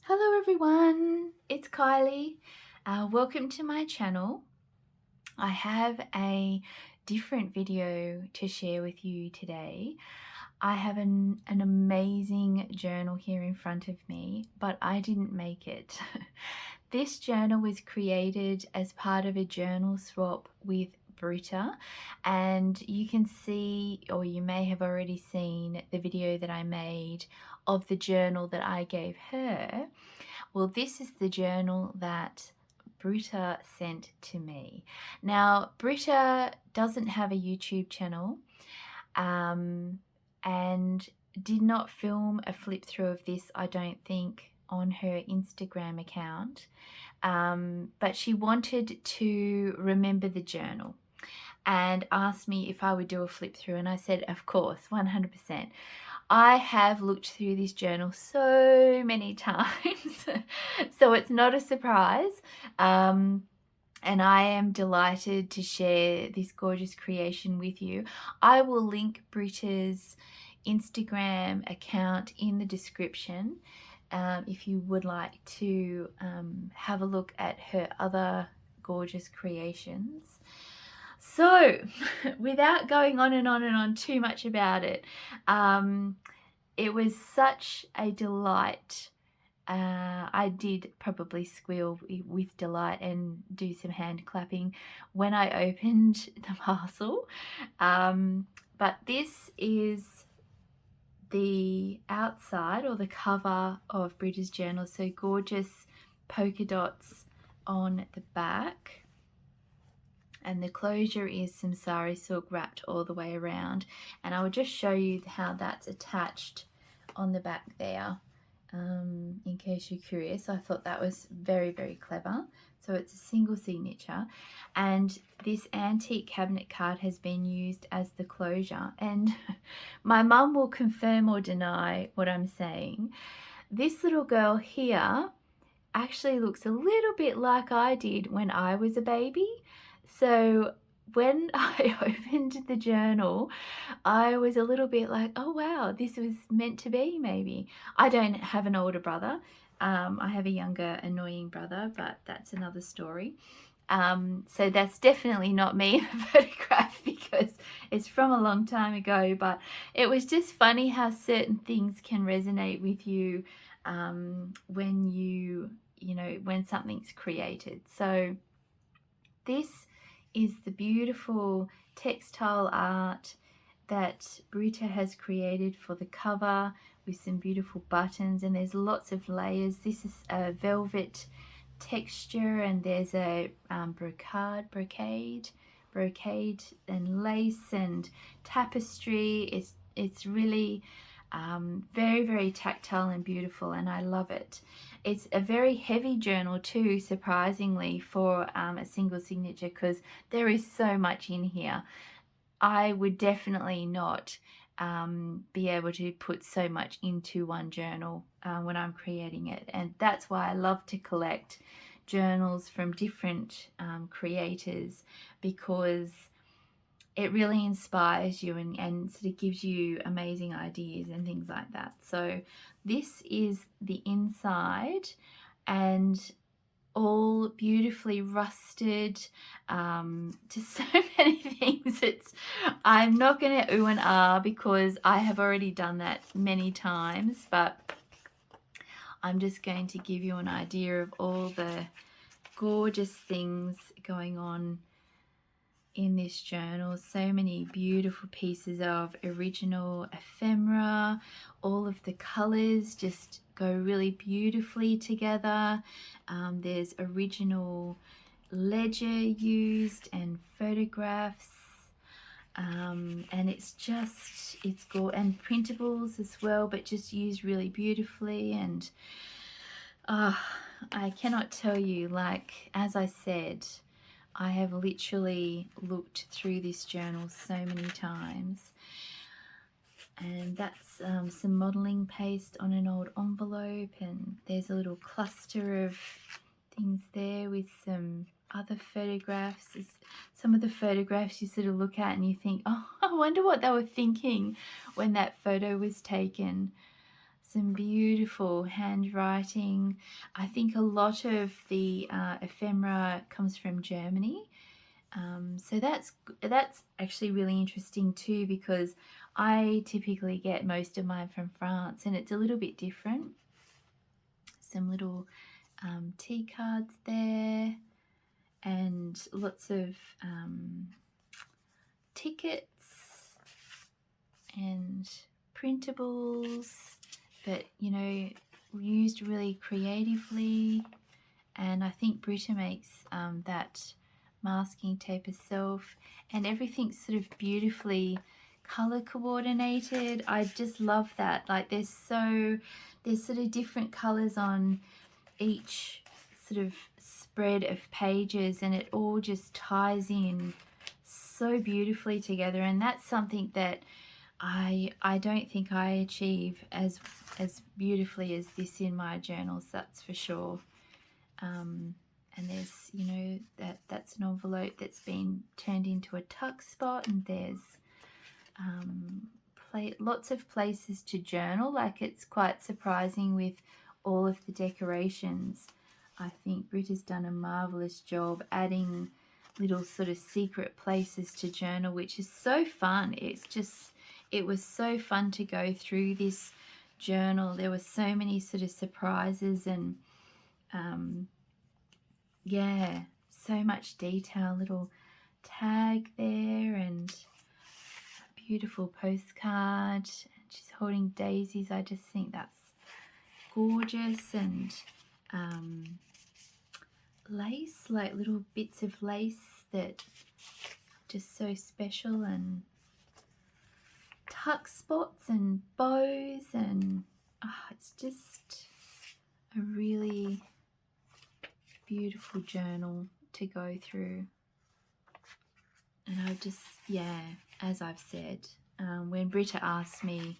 Hello everyone, it's Kylie. Welcome to my channel. I have a different video to share with you today. I have an amazing journal here in front of me, but I didn't make it. This journal was created as part of a journal swap with Britta, and you can see, or you may have already seen, the video that I made of the journal that I gave her. Well, this is the journal that Britta sent to me. Now, Britta doesn't have a YouTube channel and did not film a flip through of this, I don't think, on her Instagram account. But she wanted to remember the journal and asked me if I would do a flip through, and I said, of course, 100%. I have looked through this journal so many times, so it's not a surprise. And I am delighted to share this gorgeous creation with you. I will link Britta's Instagram account in the description if you would like to have a look at her other gorgeous creations. So, without going on and on and on too much about it, it was such a delight. I did probably squeal with delight and do some hand clapping when I opened the parcel. But this is the outside, or the cover, of Britta's journal. So gorgeous polka dots on the back. And the closure is some sari silk wrapped all the way around, and I will just show you how that's attached on the back there, in case you're curious. I thought that was very, very clever. So it's a single signature, and this antique cabinet card has been used as the closure, and my mum will confirm or deny what I'm saying. This little girl here actually looks a little bit like I did when I was a baby. So when I opened the journal, I was a little bit like, oh wow, this was meant to be maybe. I don't have an older brother. I have a younger annoying brother, but that's another story. So that's definitely not me in the photograph because it's from a long time ago, but it was just funny how certain things can resonate with you when something's created. So this is the beautiful textile art that Britta has created for the cover, with some beautiful buttons, and there's lots of layers. This is a velvet texture, and there's a brocade and lace and tapestry. It's really very, very tactile and beautiful, and I love it. It's a very heavy journal too, surprisingly, for a single signature, because there is so much in here. I would definitely not be able to put so much into one journal when I'm creating it, and that's why I love to collect journals from different creators, because it really inspires you and sort of gives you amazing ideas and things like that. So this is the inside, and all beautifully rusted, just so many things. I'm not going to ooh and ah because I have already done that many times, but I'm just going to give you an idea of all the gorgeous things going on in this journal. So many beautiful pieces of original ephemera. All of the colors just go really beautifully together. There's original ledger used and photographs, and it's gorgeous, and printables as well, but just used really beautifully. And I cannot tell you, like, as I said, I have literally looked through this journal so many times. And that's some modelling paste on an old envelope, and there's a little cluster of things there with some other photographs. Some of the photographs you sort of look at and you think, oh, I wonder what they were thinking when that photo was taken. some beautiful handwriting. I think a lot of the ephemera comes from Germany. So that's actually really interesting too, because I typically get most of mine from France, and it's a little bit different. Some little tea cards there, and lots of tickets and printables, but you know, used really creatively. And I think Britta makes that masking tape herself, and everything's sort of beautifully color coordinated. I just love that. Like there's sort of different colors on each sort of spread of pages, and it all just ties in so beautifully together. And that's something that I don't think I achieve as beautifully as this in my journals, that's for sure. And there's, you know, that's an envelope that's been turned into a tuck spot, and there's lots of places to journal. Like, it's quite surprising with all of the decorations. I think Britta's done a marvelous job adding little sort of secret places to journal, which is so fun. It was so fun to go through this journal. There were so many sort of surprises, and yeah, so much detail. Little tag there, and a beautiful postcard. She's holding daisies. I just think that's gorgeous. And lace, like little bits of lace that are just so special, and tuck spots and bows, and it's just a really beautiful journal to go through. And I just, yeah, as I've said, when Britta asked me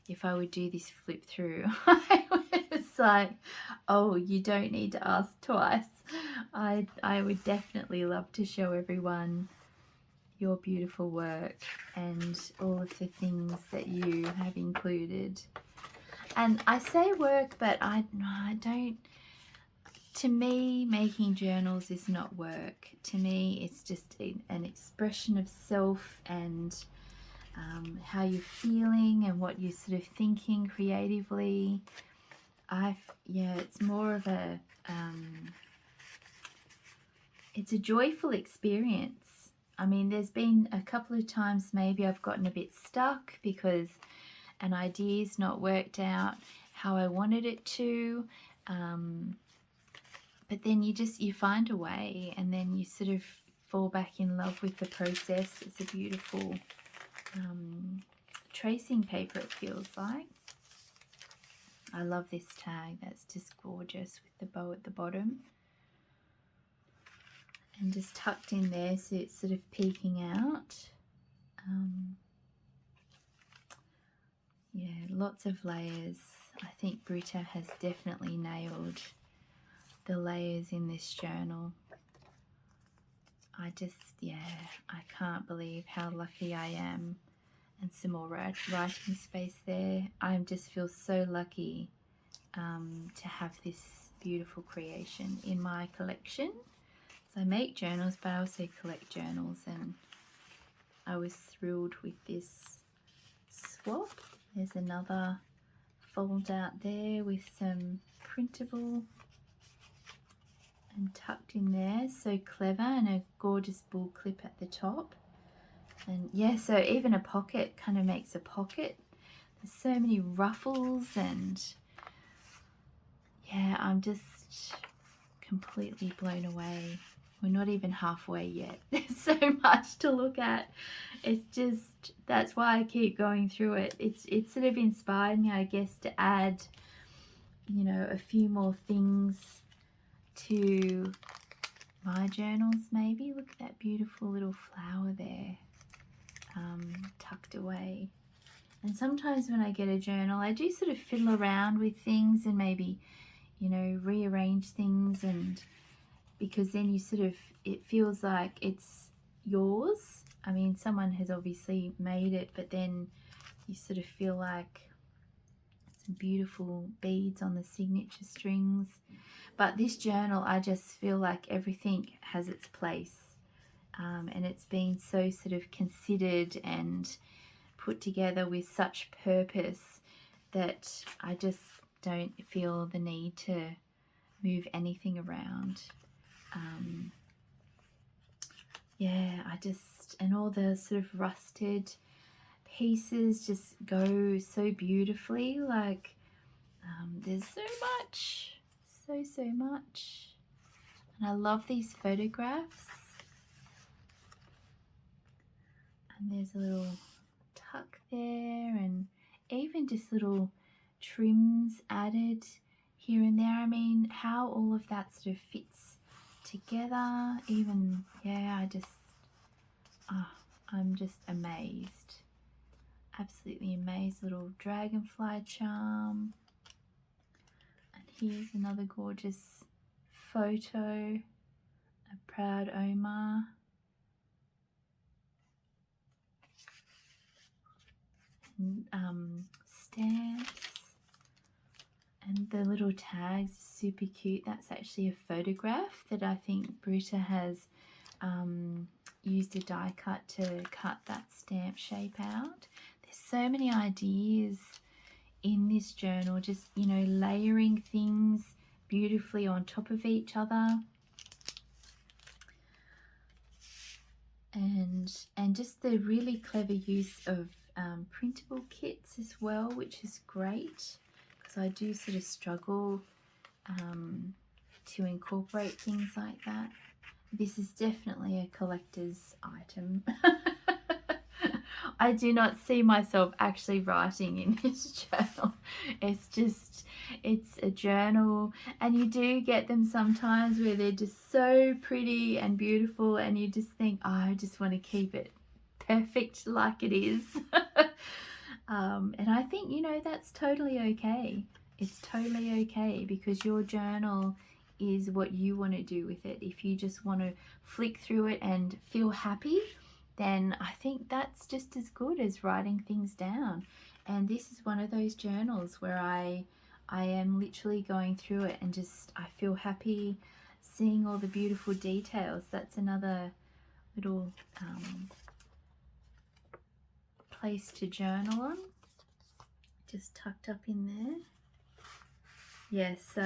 if I would do this flip through, I was like, oh, you don't need to ask twice. I would definitely love to show everyone your beautiful work and all of the things that you have included. And I say work, but I don't. To me, making journals is not work. To me, it's just an expression of self, and how you're feeling and what you're sort of thinking creatively. It's more of a it's a joyful experience. I mean, there's been a couple of times maybe I've gotten a bit stuck because an idea's not worked out how I wanted it to. But then you find a way, and then you sort of fall back in love with the process. It's a beautiful tracing paper, it feels like. I love this tag. That's just gorgeous with the bow at the bottom. And just tucked in there, so it's sort of peeking out. Yeah, lots of layers. I think Britta has definitely nailed the layers in this journal. I can't believe how lucky I am. And some more writing space there. I just feel so lucky to have this beautiful creation in my collection. So I make journals, but I also collect journals, and I was thrilled with this swap. There's another fold out there with some printable and tucked in there, so clever, and a gorgeous bull clip at the top. And yeah, so even a pocket kind of makes a pocket. There's so many ruffles, and yeah, I'm just completely blown away. We're not even halfway yet. There's so much to look at. It's just, that's why I keep going through it. It's sort of inspired me, I guess, to add, you know, a few more things to my journals maybe. Look at that beautiful little flower there, tucked away. And sometimes when I get a journal, I do sort of fiddle around with things and maybe, you know, rearrange things, and because then you sort of, it feels like it's yours. I mean, someone has obviously made it, but then you sort of feel like it's some beautiful beads on the signature strings. But this journal, I just feel like everything has its place, and it's been so sort of considered and put together with such purpose that I just don't feel the need to move anything around. Yeah, and all the sort of rusted pieces just go so beautifully. Like, there's so much, so much. And I love these photographs. And there's a little tuck there, and even just little trims added here and there. I mean, how all of that sort of fits together. Even, yeah, I'm just amazed. Absolutely amazed. Little dragonfly charm. And here's another gorgeous photo. A proud Omar. Stamps. And the little tags are super cute. That's actually a photograph that I think Britta has used a die cut to cut that stamp shape out. There's so many ideas in this journal, just, you know, layering things beautifully on top of each other. And just the really clever use of printable kits as well, which is great, because I do sort of struggle to incorporate things like that. This is definitely a collector's item. I do not see myself actually writing in this journal. It's a journal, and you do get them sometimes where they're just so pretty and beautiful, and you just think, oh, I just want to keep it perfect like it is. And I think, you know, that's totally okay. It's totally okay, because your journal is what you want to do with it. If you just want to flick through it and feel happy, then I think that's just as good as writing things down. And this is one of those journals where I am literally going through it and just, I feel happy seeing all the beautiful details. That's another little place to journal on, just tucked up in there. Yes, so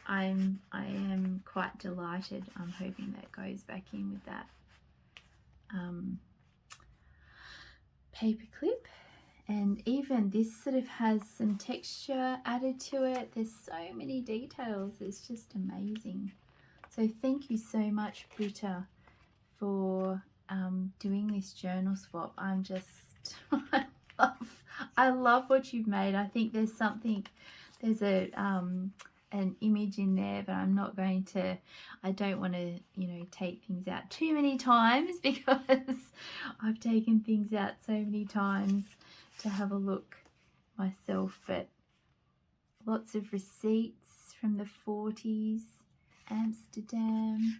I am quite delighted. I'm hoping that goes back in with that paper clip. And even this sort of has some texture added to it. There's so many details. It's just amazing. So thank you so much, Britta, for doing this journal swap. I'm just I love what you've made. I think there's an image in there, but I'm not going to, I don't want to, you know, take things out too many times, because I've taken things out so many times to have a look myself. But lots of receipts from the 40s, Amsterdam,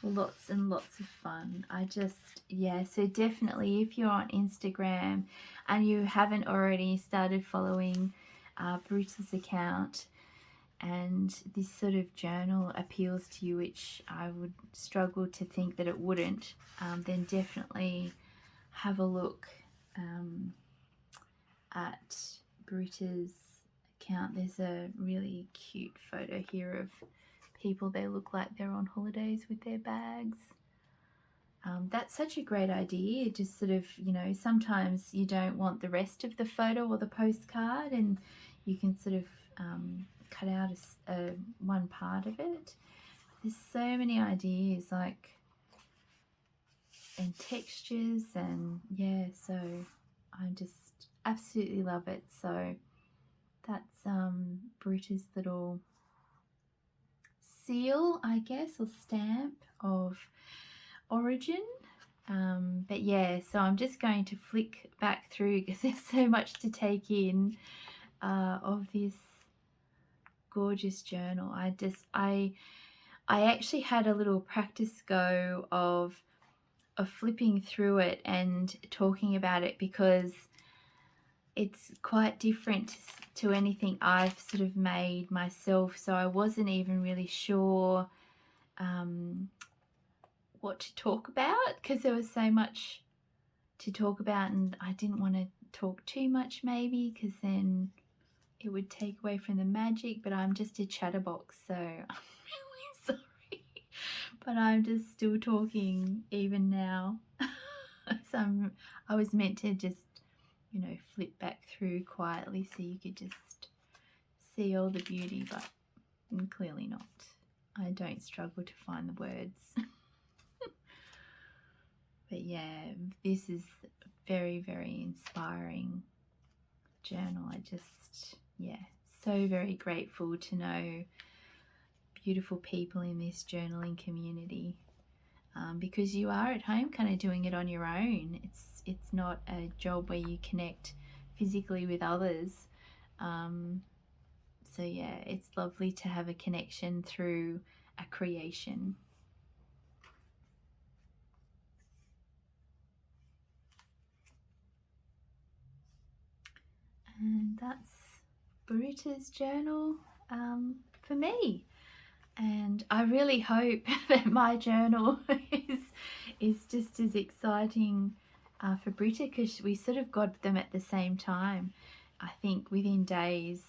lots and lots of fun. Yeah, so definitely, if you're on Instagram and you haven't already started following Britta's account, and this sort of journal appeals to you, which I would struggle to think that it wouldn't, then definitely have a look at Britta's account. There's a really cute photo here of people. They look like they're on holidays with their bags. That's such a great idea. Just sort of, you know, sometimes you don't want the rest of the photo or the postcard, and you can sort of cut out one part of it. There's so many ideas, like, and textures, and yeah, so I just absolutely love it. So that's Britta's little seal, I guess, or stamp of origin. But yeah, so I'm just going to flick back through, because there's so much to take in of this gorgeous journal. I actually had a little practice go of flipping through it and talking about it, because it's quite different to anything I've sort of made myself, so I wasn't even really sure what to talk about, because there was so much to talk about and I didn't want to talk too much maybe, because then it would take away from the magic. But I'm just a chatterbox, so I'm really sorry, but I'm just still talking even now. So I was meant to just, you know, flip back through quietly so you could just see all the beauty, but clearly not. I don't struggle to find the words. But yeah, this is very, very inspiring journal. I just, yeah, so very grateful to know beautiful people in this journaling community, because you are at home kind of doing it on your own. It's not a job where you connect physically with others. So yeah, it's lovely to have a connection through a creation. And that's Britta's journal for me. And I really hope that my journal is just as exciting for Britta, because we sort of got them at the same time. I think within days,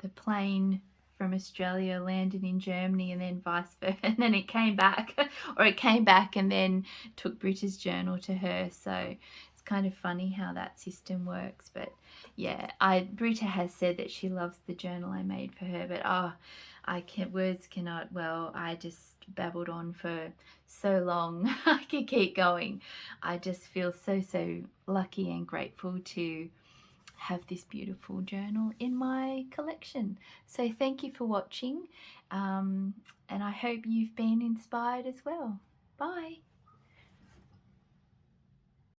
the plane from Australia landed in Germany and then vice versa, and then it came back, or it came back and then took Britta's journal to her. So it's kind of funny how that system works. But yeah, Britta has said that she loves the journal I made for her, but words cannot, well, I just babbled on for so long. I could keep going. I just feel so lucky and grateful to have this beautiful journal in my collection. So thank you for watching, and I hope you've been inspired as well. Bye.